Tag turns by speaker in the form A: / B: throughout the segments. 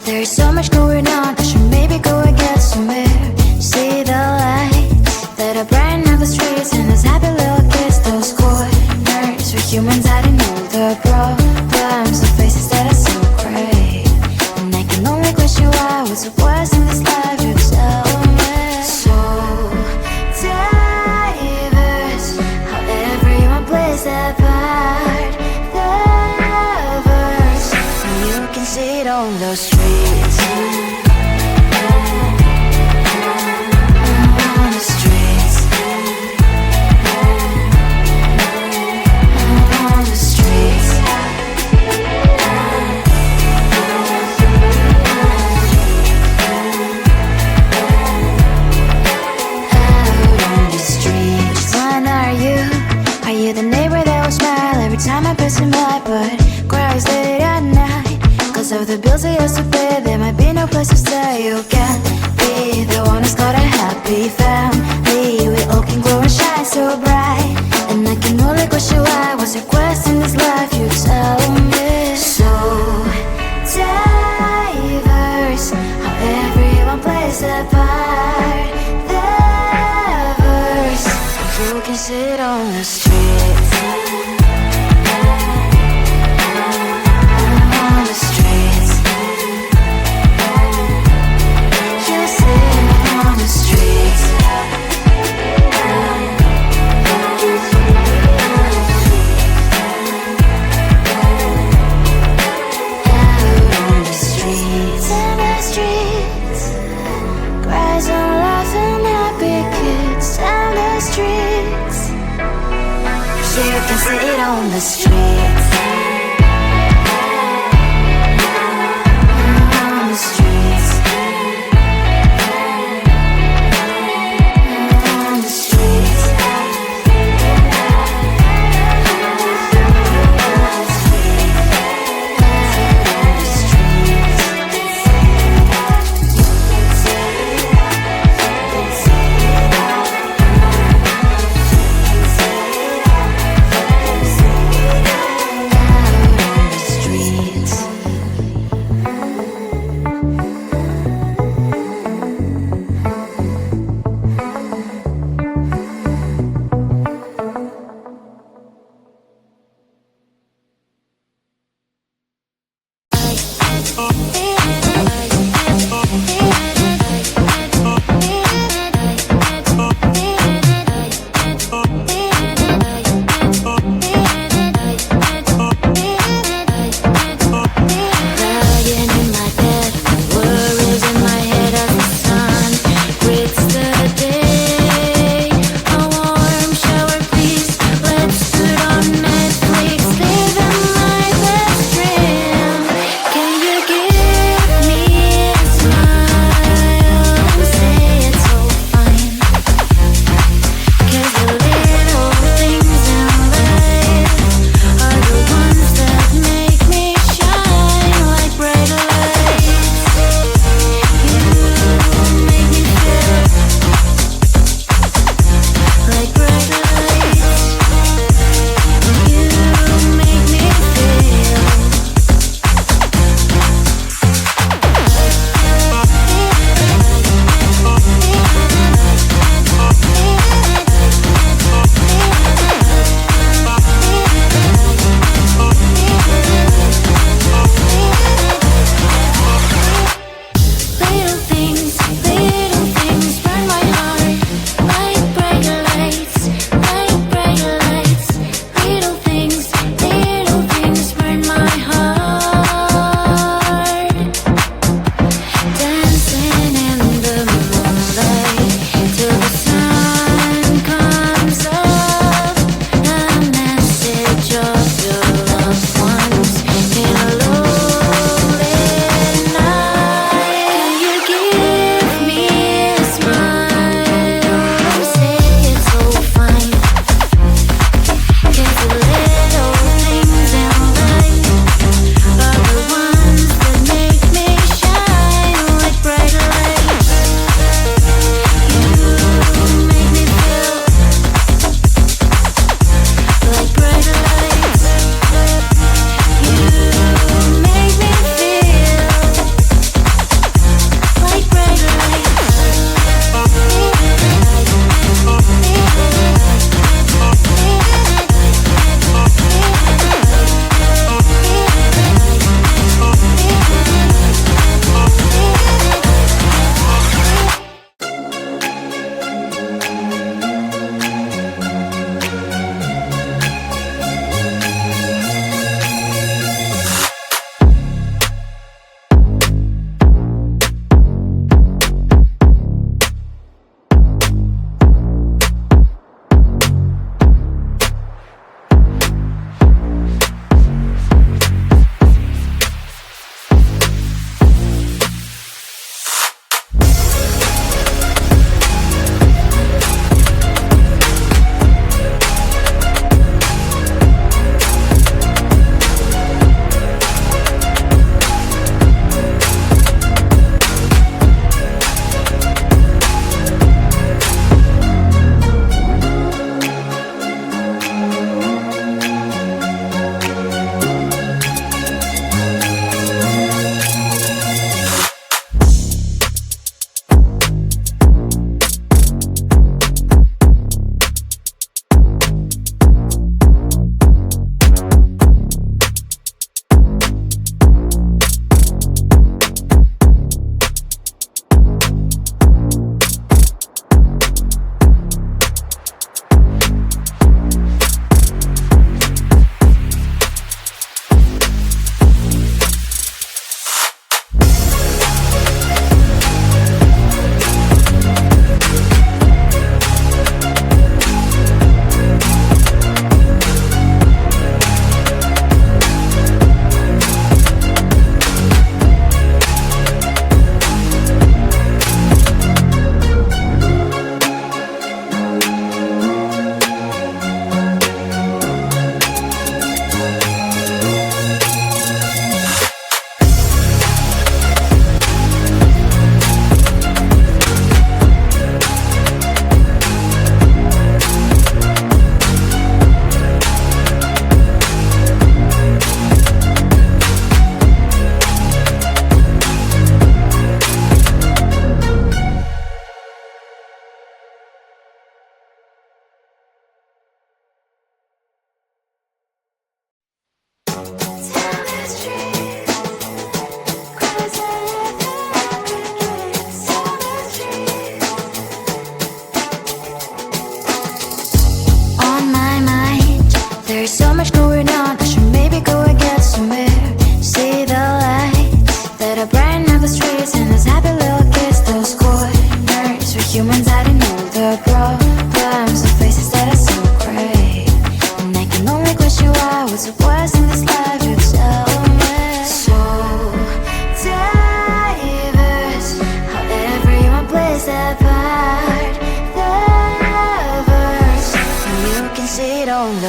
A: There's so much going on, I should maybe go and get somewhere. See the lights that are brighten up the streets, and those happy little kids, those corners where humans hiding all the problems, the faces that are so gray. And I can only question why, what's the worst in this life, you tell me. So diverse, how everyone plays their part. The verse, and you can see it on the streets. Of the bills I used to pay, there might be no place to stay. You can't be the one who's got a happy family. We all can glow and shine so bright, and I can only question why. What's your quest in this life? You tell me. So diverse, how everyone plays their part. The verse, you can sit on the street. You can sit on the streets. On the streets. On the streets.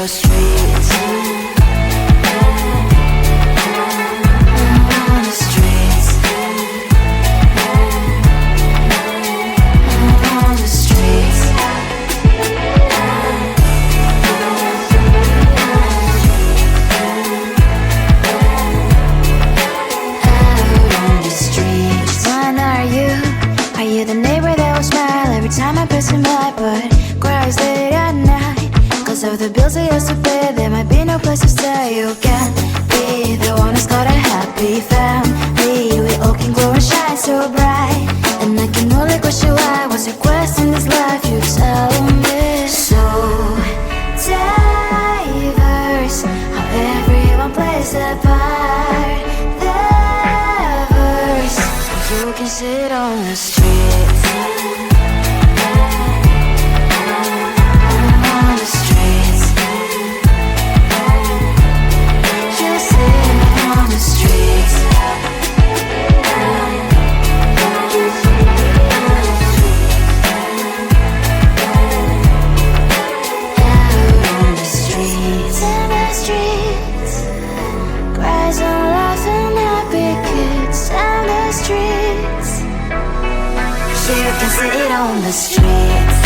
A: the streets. On the streets. On the streets. Are you the neighbor that will smile every time I pass him by? But cries late at night, cause of the bills I used to pay. There might be no place to stay. You can't be the one who's got a happy family. We all can glow and shine so bright, and I can only question why. What's your quest in this life? You tell me. So diverse, how everyone plays their part. You can sit on the streets. On the streets. You sit on the streets. Out on the streets. In the streets. Cries and laughing happy kids. And the streets. You can sit on the streets.